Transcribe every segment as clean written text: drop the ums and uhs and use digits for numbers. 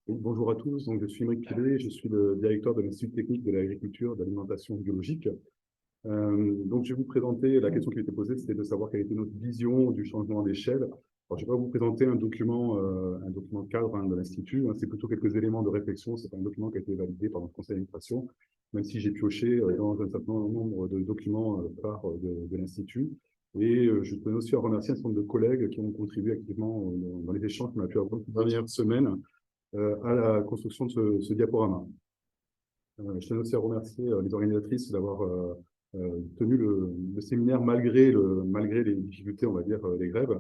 Oui, bonjour à tous, donc, je suis Émeric Pilet, je suis le directeur de l'Institut technique de l'agriculture d'alimentation biologique. Donc, je vais vous présenter, la question qui a été posée, c'était de savoir quelle était notre vision du changement d'échelle. Alors, je ne vais pas vous présenter un document cadre de l'Institut, c'est plutôt quelques éléments de réflexion, c'est pas un document qui a été validé par notre conseil d'administration, même si j'ai pioché dans un certain nombre de documents phares de l'Institut. Et je tenais aussi à remercier un certain nombre de collègues qui ont contribué activement dans les échanges qu'on a pu avoir ces dernières semaines à la construction de ce diaporama. Je tiens aussi à remercier les organisatrices d'avoir tenu le séminaire malgré les difficultés, on va dire, des grèves,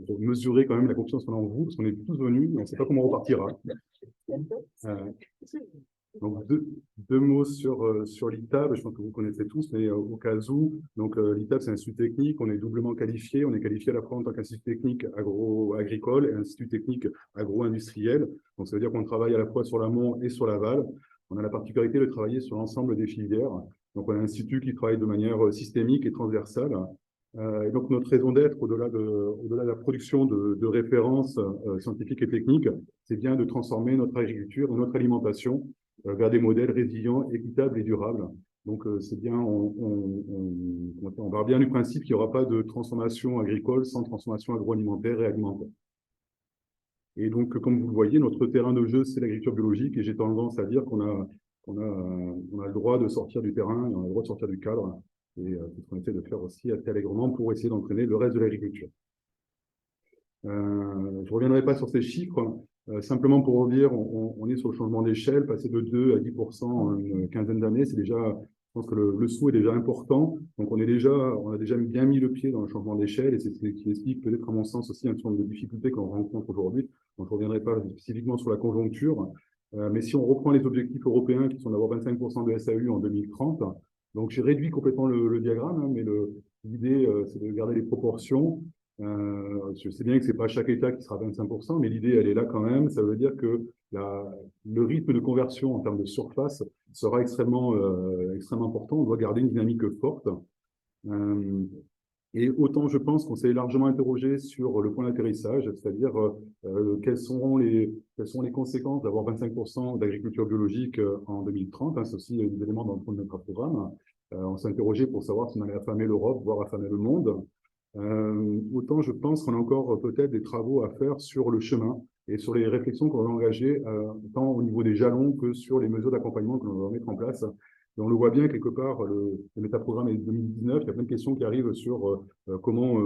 pour mesurer quand même la confiance qu'on a en vous, parce qu'on est tous venus, mais on ne sait pas comment on repartira. Euh, donc, deux mots sur l'ITAB, je pense que vous connaissez tous, mais au cas où, donc l'ITAB, c'est un institut technique, on est doublement qualifié, on est qualifié à la fois en tant qu'institut technique agricole et institut technique agro-industriel, donc ça veut dire qu'on travaille à la fois sur l'amont et sur l'aval. On a la particularité de travailler sur l'ensemble des filières, donc on a un institut qui travaille de manière systémique et transversale. Et donc notre raison d'être, au-delà de la production de références scientifiques et techniques, c'est bien de transformer notre agriculture et notre alimentation vers des modèles résilients, équitables et durables. Donc, c'est bien, on part bien du principe qu'il n'y aura pas de transformation agricole sans transformation agroalimentaire et alimentaire. Et donc, comme vous le voyez, notre terrain de jeu, c'est l'agriculture biologique, et j'ai tendance à dire on a le droit de sortir du terrain, et on a le droit de sortir du cadre, et c'est ce qu'on essaie de faire aussi assez allègrement pour essayer d'entraîner le reste de l'agriculture. Je ne reviendrai pas sur ces chiffres. Simplement pour vous dire, on est sur le changement d'échelle, passer de 2 à 10% en une quinzaine d'années, c'est déjà, je pense que le saut est déjà important. Donc on a déjà bien mis le pied dans le changement d'échelle, et c'est ce qui explique peut-être à mon sens aussi un certain nombre de difficultés qu'on rencontre aujourd'hui. Donc je ne reviendrai pas spécifiquement sur la conjoncture, mais si on reprend les objectifs européens qui sont d'avoir 25% de SAU en 2030, donc j'ai réduit complètement le diagramme, mais l'idée c'est de garder les proportions. Je sais bien que ce n'est pas chaque État qui sera 25%, mais l'idée, elle est là quand même. Ça veut dire que le rythme de conversion en termes de surface sera extrêmement important. On doit garder une dynamique forte. Euh, et autant, je pense qu'on s'est largement interrogé sur le point d'atterrissage, c'est-à-dire quelles seront les conséquences d'avoir 25% d'agriculture biologique en 2030. C'est aussi un élément dans notre programme. On s'est interrogé pour savoir si on allait affamer l'Europe, voire affamer le monde. Autant je pense qu'on a encore peut-être des travaux à faire sur le chemin et sur les réflexions qu'on va engager, tant au niveau des jalons que sur les mesures d'accompagnement que l'on va mettre en place. Et on le voit bien quelque part, le métaprogramme est 2019, il y a plein de questions qui arrivent sur comment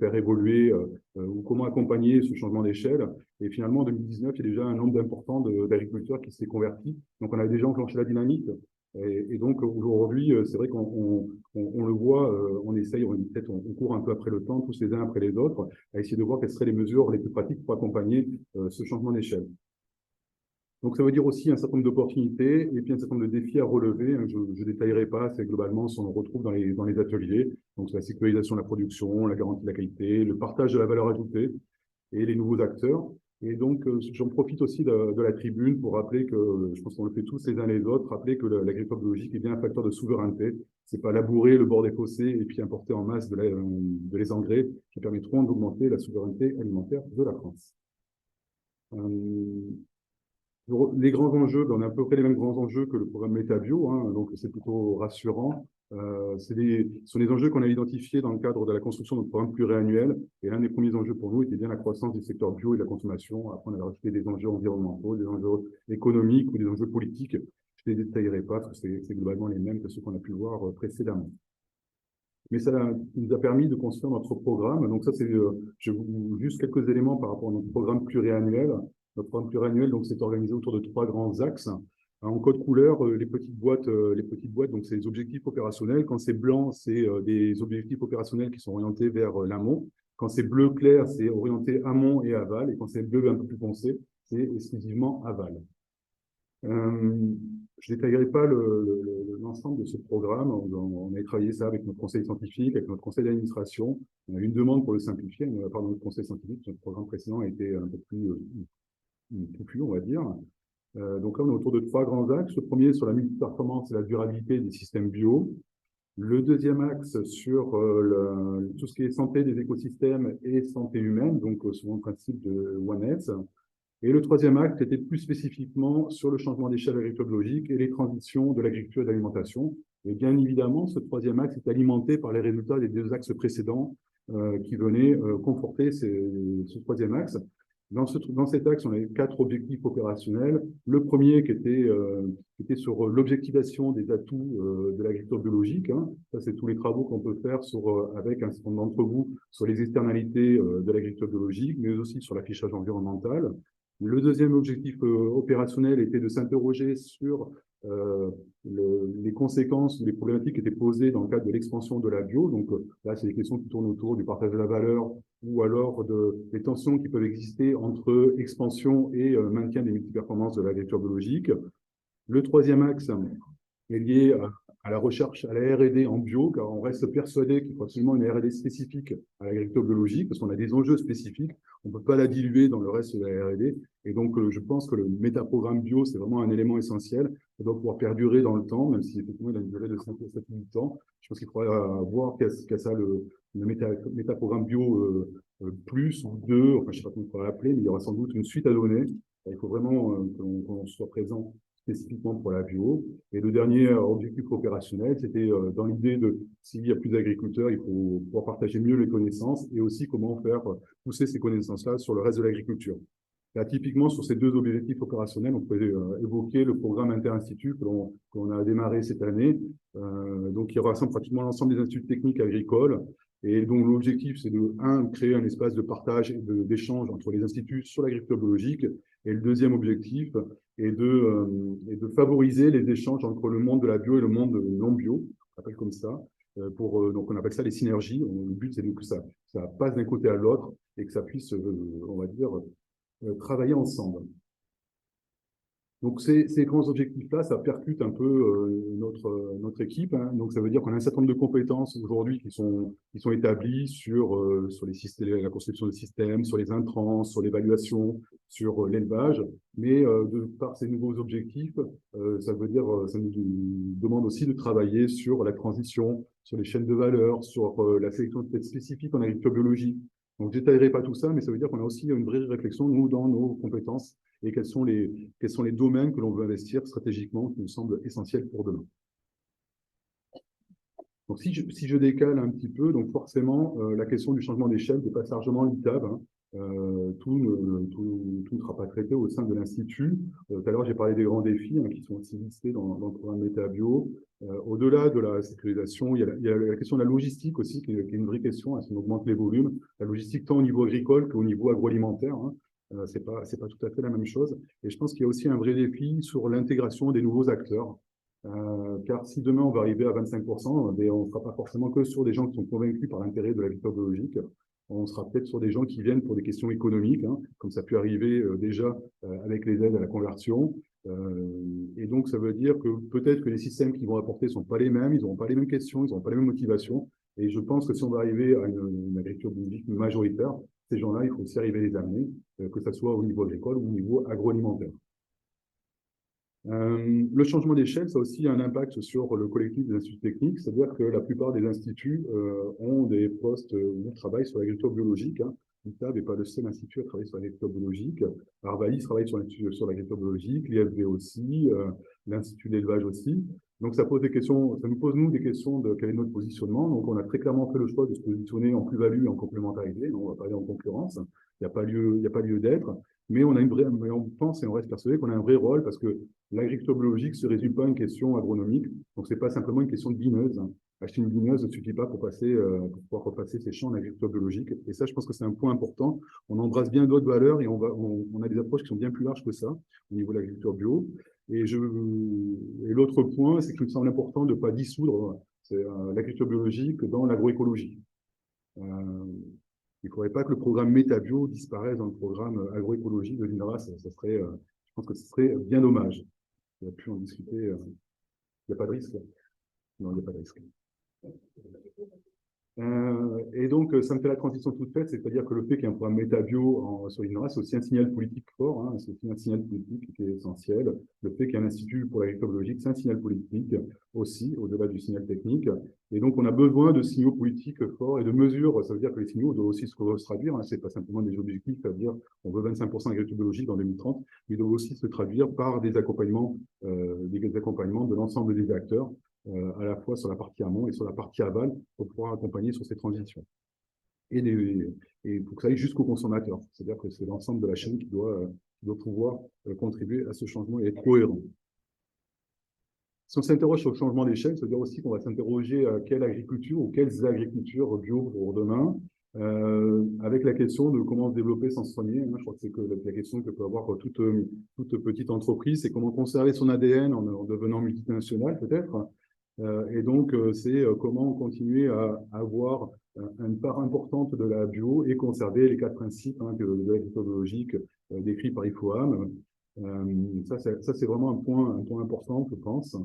faire évoluer ou comment accompagner ce changement d'échelle. Et finalement, en 2019, il y a déjà un nombre important d'agriculteurs qui s'est converti. Donc on a déjà enclenché la dynamique. Et donc aujourd'hui, c'est vrai qu'on le voit, on essaye, peut-être on court un peu après le temps, tous les uns après les autres, à essayer de voir quelles seraient les mesures les plus pratiques pour accompagner ce changement d'échelle. Donc ça veut dire aussi un certain nombre d'opportunités et puis un certain nombre de défis à relever. Je ne détaillerai pas, c'est globalement ce qu'on retrouve dans les ateliers. Donc la sécurisation de la production, la garantie de la qualité, le partage de la valeur ajoutée et les nouveaux acteurs. Et donc, j'en profite aussi de la tribune pour rappeler que, je pense qu'on le fait tous les uns les autres, rappeler que l'agriculture biologique est bien un facteur de souveraineté. C'est pas labourer le bord des fossés et puis importer en masse de les engrais qui permettront d'augmenter la souveraineté alimentaire de la France. Les grands enjeux, on a à peu près les mêmes grands enjeux que le programme MetaBio, donc c'est plutôt rassurant. Ce sont des enjeux qu'on a identifiés dans le cadre de la construction de notre programme pluriannuel. Et l'un des premiers enjeux pour nous était bien la croissance du secteur bio et de la consommation. Après, on avait rajouté des enjeux environnementaux, des enjeux économiques ou des enjeux politiques. Je ne les détaillerai pas parce que c'est globalement les mêmes que ceux qu'on a pu voir précédemment. Mais ça nous a permis de construire notre programme. Donc ça, je vous juste quelques éléments par rapport à notre programme pluriannuel. Notre programme pluriannuel, donc, c'est organisé autour de 3 grands axes. En code couleur, les petites boîtes, donc c'est les objectifs opérationnels. Quand c'est blanc, c'est des objectifs opérationnels qui sont orientés vers l'amont. Quand c'est bleu clair, c'est orienté amont et aval. Et quand c'est bleu un peu plus foncé, c'est exclusivement aval. Je ne détaillerai pas l'ensemble de ce programme. On a travaillé ça avec notre conseil scientifique, avec notre conseil d'administration. On a eu une demande pour le simplifier de la part de notre conseil scientifique. Notre programme précédent a été un peu plus touffu, on va dire. Donc là, on est autour de 3 grands axes. Le premier sur la multiperformance et la durabilité des systèmes bio. Le deuxième axe sur tout ce qui est santé des écosystèmes et santé humaine, donc selon le principe de One Health. Et le troisième axe était plus spécifiquement sur le changement d'échelle agricole biologique et les transitions de l'agriculture et de l'alimentation. Et bien évidemment, ce troisième axe est alimenté par les résultats des deux axes précédents qui venaient conforter ce troisième axe. Dans cet axe, on avait 4 objectifs opérationnels. Le premier qui était sur l'objectivation des atouts de l'agriculture biologique. Hein. Ça, c'est tous les travaux qu'on peut faire avec un certain nombre d'entre vous sur les externalités de l'agriculture biologique, mais aussi sur l'affichage environnemental. Le deuxième objectif opérationnel était de s'interroger sur les conséquences, les problématiques qui étaient posées dans le cadre de l'expansion de la bio. Donc là, c'est des questions qui tournent autour du partage de la valeur ou alors des tensions qui peuvent exister entre expansion et maintien des multiperformances de l'agriculture biologique. Le troisième axe est lié à la recherche, à la R&D en bio, car on reste persuadé qu'il faut absolument une R&D spécifique à l'agriculture biologique, parce qu'on a des enjeux spécifiques, on ne peut pas la diluer dans le reste de la R&D, et donc je pense que le métaprogramme bio, c'est vraiment un élément essentiel, ça doit pouvoir perdurer dans le temps, même si effectivement il a une durée de 5 à 7 ans. Je pense qu'il faudra voir qu'à ça le métaprogramme bio plus ou deux, enfin je ne sais pas comment on va l'appeler, mais il y aura sans doute une suite à donner. Il faut vraiment qu'on soit présent spécifiquement pour la bio. Et le dernier objectif opérationnel, c'était dans l'idée de, s'il y a plus d'agriculteurs, il faut pouvoir partager mieux les connaissances et aussi comment faire pousser ces connaissances-là sur le reste de l'agriculture. Là, typiquement, sur ces deux objectifs opérationnels, on peut évoquer le programme Inter-Institut qu'on a démarré cette année, donc qui rassemble pratiquement l'ensemble des instituts techniques agricoles. Et donc, l'objectif, c'est créer un espace de partage et d'échange entre les instituts sur l'agriculture biologique. Et le deuxième objectif est de favoriser les échanges entre le monde de la bio et le monde non bio, on appelle comme ça. Donc, on appelle ça les synergies. Le but, c'est que ça passe d'un côté à l'autre et que ça puisse, on va dire, travailler ensemble. Donc, ces grands objectifs-là, ça percute un peu notre équipe. Hein. Donc, ça veut dire qu'on a un certain nombre de compétences aujourd'hui qui sont établies sur les systèmes, la conception de systèmes, sur les intrants, sur l'évaluation, sur l'élevage. Mais par ces nouveaux objectifs, ça nous demande aussi de travailler sur la transition, sur les chaînes de valeur, sur la sélection de tests spécifiques en agriculture biologique. Donc, je ne détaillerai pas tout ça, mais ça veut dire qu'on a aussi une vraie réflexion, nous, dans nos compétences et quels sont les domaines que l'on veut investir stratégiquement qui nous semblent essentiels pour demain. Donc, si je décale un petit peu, donc forcément, la question du changement d'échelle dépasse largement l'ITAB. Hein. Tout ne sera pas traité au sein de l'Institut. Tout à l'heure, j'ai parlé des grands défis qui sont aussi listés dans le programme MétaBio. Au-delà de la sécurisation, il y a la question de la logistique aussi, qui est une vraie question, hein, si on augmente les volumes. La logistique, tant au niveau agricole qu'au niveau agroalimentaire. Hein. C'est pas tout à fait la même chose. Et je pense qu'il y a aussi un vrai défi sur l'intégration des nouveaux acteurs. Car si demain on va arriver à 25%, on ne sera pas forcément que sur des gens qui sont convaincus par l'intérêt de l'agriculture biologique. On sera peut-être sur des gens qui viennent pour des questions économiques, hein, comme ça a pu arriver déjà avec les aides à la conversion. Et donc, ça veut dire que peut-être que les systèmes qu'ils vont apporter ne sont pas les mêmes, ils n'auront pas les mêmes questions, ils n'auront pas les mêmes motivations. Et je pense que si on va arriver à une agriculture biologique majoritaire, ces gens-là, il faut aussi arriver à les amener, que ce soit au niveau agricole ou au niveau agroalimentaire. Le changement d'échelle, ça a aussi un impact sur le collectif des instituts techniques, c'est-à-dire que la plupart des instituts ont des postes où ils travaillent sur l'agriculture biologique. Hein. L'ITAB n'est pas le seul institut à travailler sur l'agriculture biologique. Arvalis travaille sur l'agriculture biologique, l'IFB aussi, l'Institut d'élevage aussi. Donc ça pose des questions, ça nous pose nous des questions de quel est notre positionnement. Donc on a très clairement fait le choix de se positionner en plus-value et en complémentarité. Donc on va pas aller en concurrence. Il n'y a pas lieu d'être. Mais on pense et on reste persuadé qu'on a un vrai rôle parce que l'agriculture biologique ne se résume pas à une question agronomique. Donc, ce n'est pas simplement une question de bineuse. Hein. Acheter une bineuse ne suffit pas pour pouvoir repasser ses champs en agriculture biologique. Et ça, je pense que c'est un point important. On embrasse bien d'autres valeurs et on a des approches qui sont bien plus larges que ça au niveau de l'agriculture bio. Et l'autre point, c'est qu'il me semble important de ne pas dissoudre l'agriculture biologique dans l'agroécologie. Il ne faudrait pas que le programme MétaBio disparaisse dans le programme agroécologie de l'INRA. Je pense que ce serait bien dommage. Il y a pu en discuter. Il n'y a pas de risque. Non, il n'y a pas de risque. Et donc, ça me fait la transition toute faite, c'est-à-dire que le fait qu'il y ait un programme méta-bio sur l'INRA, c'est aussi un signal politique fort, hein, c'est aussi un signal politique qui est essentiel. Le fait qu'il y ait un institut pour l'agriculture biologique, c'est un signal politique aussi, au-delà du signal technique. Et donc, on a besoin de signaux politiques forts et de mesures. Ça veut dire que les signaux doivent aussi se traduire, hein, c'est pas simplement des objectifs, c'est-à-dire on veut 25% d'agriculture biologique en 2030, mais ils doivent aussi se traduire par des accompagnements de l'ensemble des acteurs à la fois sur la partie amont et sur la partie aval pour pouvoir accompagner sur ces transitions. Et, et pour que ça aille jusqu'au consommateur. C'est-à-dire que c'est l'ensemble de la chaîne qui doit pouvoir contribuer à ce changement et être cohérent. Si on s'interroge sur le changement d'échelle, ça veut dire aussi qu'on va s'interroger à quelle agriculture ou quelles agricultures bio pour demain, avec la question de comment se développer sans se soigner. Hein. Je crois que c'est la question que peut avoir toute petite entreprise, c'est comment conserver son ADN en devenant multinational peut-être. Et donc, c'est comment continuer à avoir une part importante de la bio et conserver les 4 principes hein, de l'agriculture biologique décrits par IFOAM. Ça, c'est vraiment un point important, je pense.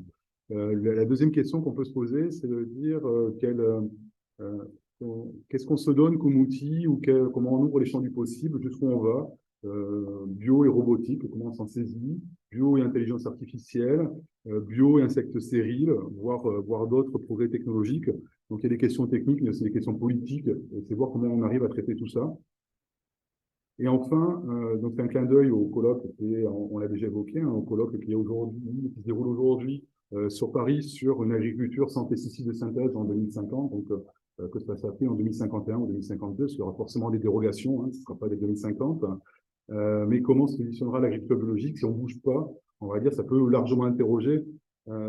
La deuxième question qu'on peut se poser, c'est de dire qu'est-ce qu'on se donne comme outil ou comment on ouvre les champs du possible, jusqu'où on va. Bio et robotique, comment on s'en saisit, bio et intelligence artificielle, bio et insectes stériles, voire d'autres progrès technologiques. Donc il y a des questions techniques, mais aussi des questions politiques, et c'est voir comment on arrive à traiter tout ça. Et enfin, donc c'est un clin d'œil au colloque, on l'a déjà évoqué, hein, au colloque qui se déroule aujourd'hui sur Paris sur une agriculture sans pesticides de synthèse en 2050, donc que ça s'applique en 2051 ou 2052, parce qu'il y aura forcément des dérogations, hein, ce ne sera pas dès 2050. Mais comment se positionnera l'agriculture biologique si on ne bouge pas? On va dire, ça peut largement interroger.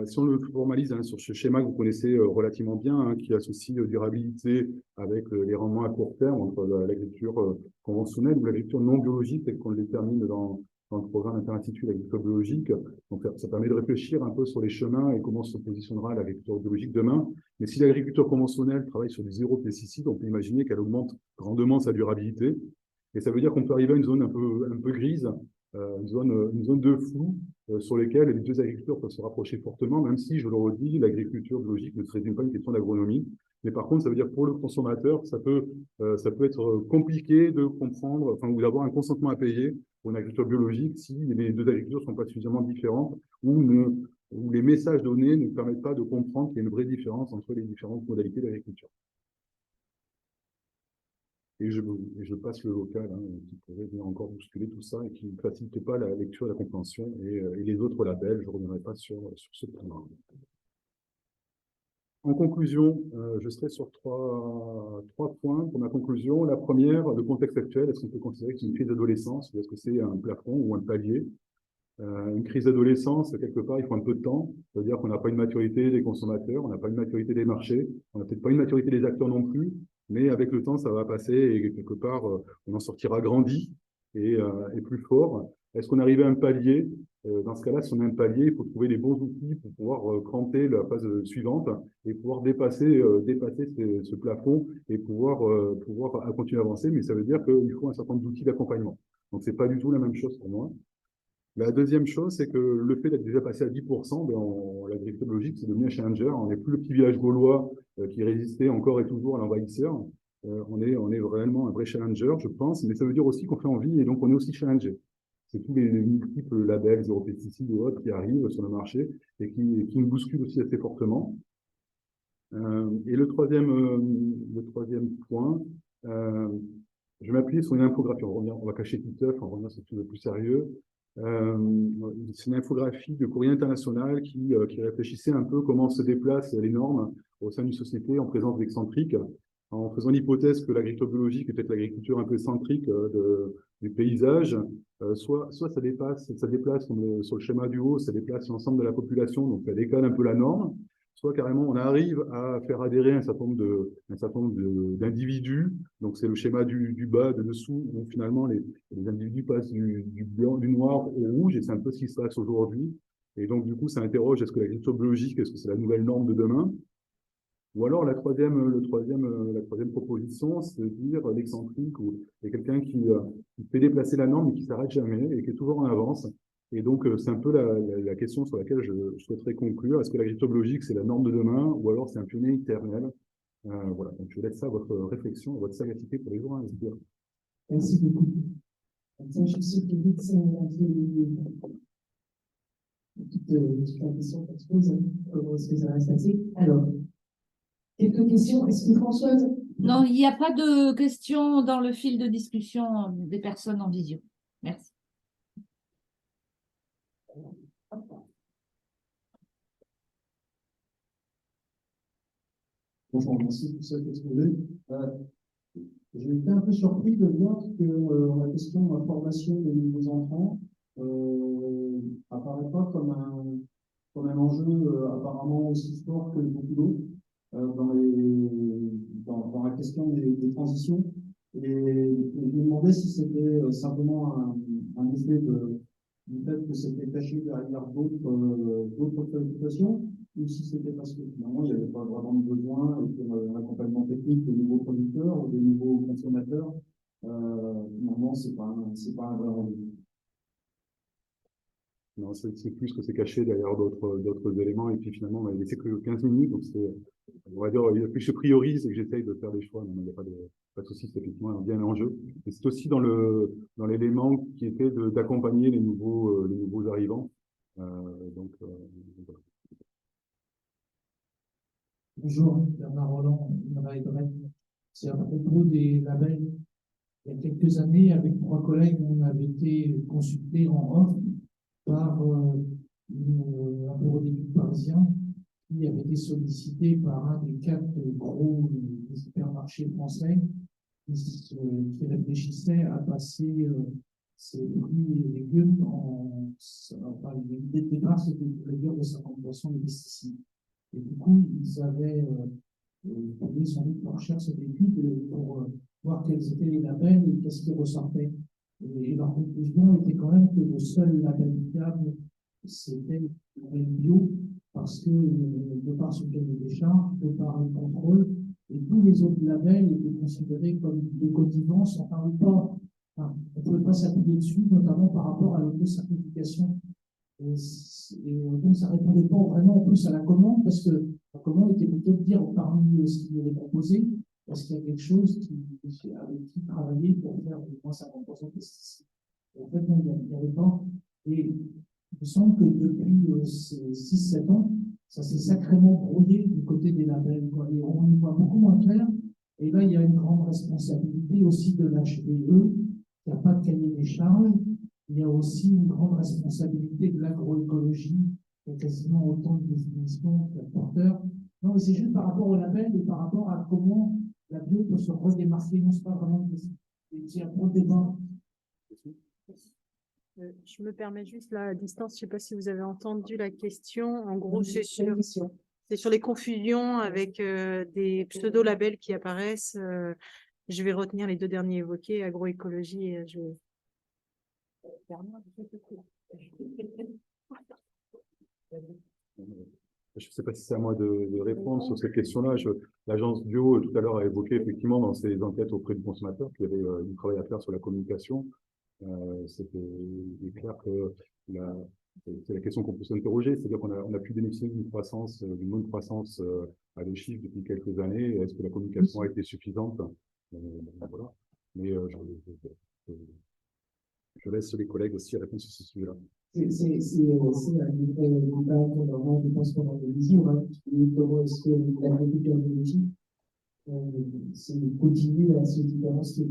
Si on le formalise hein, sur ce schéma que vous connaissez relativement bien, hein, qui associe durabilité avec les rendements à court terme entre l'agriculture conventionnelle ou l'agriculture non biologique, telle qu'on le détermine dans le programme interinstitut l'agriculture biologique. Donc, ça permet de réfléchir un peu sur les chemins et comment se positionnera l'agriculture biologique demain. Mais si l'agriculture conventionnelle travaille sur du zéro pesticide, on peut imaginer qu'elle augmente grandement sa durabilité. Et ça veut dire qu'on peut arriver à une zone un peu grise, une zone de flou sur lesquelles les deux agriculteurs peuvent se rapprocher fortement, même si, je le redis, l'agriculture biologique ne serait pas une question d'agronomie. Mais par contre, ça veut dire que pour le consommateur, ça peut être compliqué de comprendre, enfin, ou d'avoir un consentement à payer pour une agriculture biologique si les deux agricultures ne sont pas suffisamment différentes ou les messages donnés ne permettent pas de comprendre qu'il y a une vraie différence entre les différentes modalités d'agriculture. Et je passe le local hein, qui pourrait venir encore bousculer tout ça et qui ne facilite pas la lecture et la compréhension. Et les autres labels, je ne reviendrai pas sur ce point. En conclusion, je serai sur trois points pour ma conclusion. La première, le contexte actuel. Est-ce qu'on peut considérer que c'est une crise d'adolescence ou est-ce que c'est un plafond ou un palier? Une crise d'adolescence, quelque part, il faut un peu de temps. C'est-à-dire qu'on n'a pas une maturité des consommateurs, on n'a pas une maturité des marchés, on n'a peut-être pas une maturité des acteurs non plus, mais avec le temps, ça va passer et quelque part, on en sortira grandi et plus fort. Est-ce qu'on arrive à un palier? Dans ce cas-là, si on a un palier, il faut trouver les bons outils pour pouvoir cranter la phase suivante et pouvoir dépasser ce plafond et pouvoir continuer à avancer. Mais ça veut dire qu'il faut un certain nombre d'outils d'accompagnement. Donc, ce n'est pas du tout la même chose pour moi. La deuxième chose, c'est que le fait d'être déjà passé à 10%, l'agriculture biologique, c'est devenu un challenger. On n'est plus le petit village gaulois qui résistait encore et toujours à l'envahisseur. On est vraiment un vrai challenger, je pense, mais ça veut dire aussi qu'on fait envie et donc on est aussi challengé. C'est tous les multiples labels, zéro pesticides ou autres qui arrivent sur le marché et qui nous bousculent aussi assez fortement. Et le troisième point, je vais m'appuyer sur une infographie. On va cacher tout œuf, on va revenir sur tout le plus sérieux. C'est une infographie de Courrier International qui réfléchissait un peu comment se déplacent les normes au sein d'une société en présence d'excentriques, en faisant l'hypothèse que l'agriculture biologique est peut-être l'agriculture un peu centrique du paysage, soit ça déplace comme sur le schéma du haut, ça déplace l'ensemble de la population, donc ça décale un peu la norme, soit carrément on arrive à faire adhérer un certain nombre d'individus, donc c'est le schéma du bas, de dessous, où finalement les individus passent du blanc, du noir au rouge, et c'est un peu ce qui se passe aujourd'hui. Et donc du coup, ça interroge, est-ce que l'agriculture biologique, est-ce que c'est la nouvelle norme de demain? Ou alors la troisième proposition, c'est de dire l'excentrique ou quelqu'un qui fait déplacer la norme mais qui ne s'arrête jamais et qui est toujours en avance. Et donc, c'est un peu la question sur laquelle je souhaiterais conclure. Est-ce que l'agriculture biologique, c'est la norme de demain ou alors c'est un pionnier éternel? Voilà, donc je laisse ça à votre réflexion, à votre sagacité pour les jours à venir. Merci beaucoup. Tiens, je sais que vite, c'est un peu toute la question qu'on se pose, comment est-ce que ça va se passer. Alors, quelques questions. Est-ce que Françoise? Non, il n'y a pas de questions dans le fil de discussion des personnes en visio. Merci. Bonjour, merci pour cette exposé. J'ai été un peu surpris de voir que la question de la formation des nouveaux entrants apparaît pas comme un enjeu apparemment aussi fort que beaucoup d'autres dans la question des transitions. Et je me demandais si c'était simplement un effet du fait que c'était caché derrière d'autres préoccupations, ou si c'était parce que finalement il n'y avait pas vraiment de besoin et que l'accompagnement technique des nouveaux producteurs ou des nouveaux consommateurs, finalement, c'est pas un vrai rendez-vous. Non, c'est plus que c'est caché derrière d'autres éléments. Et puis finalement, on m'a laissé que 15 minutes. Donc, on va dire, plus je priorise et que j'essaye de faire des choix. Non, il n'y a pas de souci, c'est effectivement bien l'enjeu. Et c'est aussi dans l'élément qui était d'accompagner les nouveaux arrivants. Voilà. Bonjour, Bernard Roland, c'est à propos des labels. Il y a quelques années, avec 3 collègues, on avait été consultés en off par un bureau d'études parisien qui avait été sollicité par un des 4 gros supermarchés français qui réfléchissait à passer ses fruits et légumes enfin, l'idée de départ, c'était de réduire de 50% les pesticides. Et du coup, ils avaient fait sans doute leur recherche cette étude pour voir quels étaient les labels et qu'est-ce qui ressortait. Et leur conclusion était quand même que le seul label fiable, c'était le label bio, parce que de par ce cahier des charges, de par le contrôle, et tous les autres labels étaient considérés comme de connivence, enfin, on ne pouvait pas s'appuyer dessus, notamment par rapport à l'auto-certification. Et donc, ça ne répondait pas vraiment en plus à la commande, parce que la commande était plutôt de dire parmi ce qu'il avait proposé, est-ce qu'il y a quelque chose avec qui travailler pour faire au moins 50% de pesticides. En fait, non, il n'y avait pas. Et il me semble que depuis 6-7 ans, ça s'est sacrément brouillé du côté des labels, quoi. Et on y voit beaucoup moins clair. Et là, il y a une grande responsabilité aussi de l'HVE, qui n'a pas de cahier des charges. Il y a aussi une grande responsabilité de l'agroécologie, qui a quasiment autant de définitions que le porteur. Non, mais c'est juste par rapport au label et par rapport à comment la bio peut se redémarquer. Non, c'est pas vraiment un bon débat. Je me permets juste là à distance, je ne sais pas si vous avez entendu la question. En gros, c'est sur les confusions avec des pseudo-labels qui apparaissent. Je vais retenir les 2 derniers évoqués, agroécologie et HVE. Je ne sais pas si c'est à moi de répondre sur cette question-là. L'agence Bio, tout à l'heure, a évoqué effectivement dans ses enquêtes auprès du consommateur qu'il y avait du travail à faire sur la communication. C'était clair que c'est la question qu'on peut s'interroger, c'est-à-dire qu'on a pu dénoncer une bonne croissance à deux chiffres depuis quelques années. Est-ce que la communication a été suffisante? Voilà. Mais je laisse les collègues aussi répondre sur ce sujet-là. C'est un débat qu'on je pense qu'on a des visions, comment est-ce que l'agriculture biologique continue à se différencier.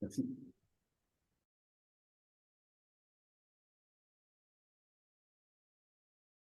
Merci.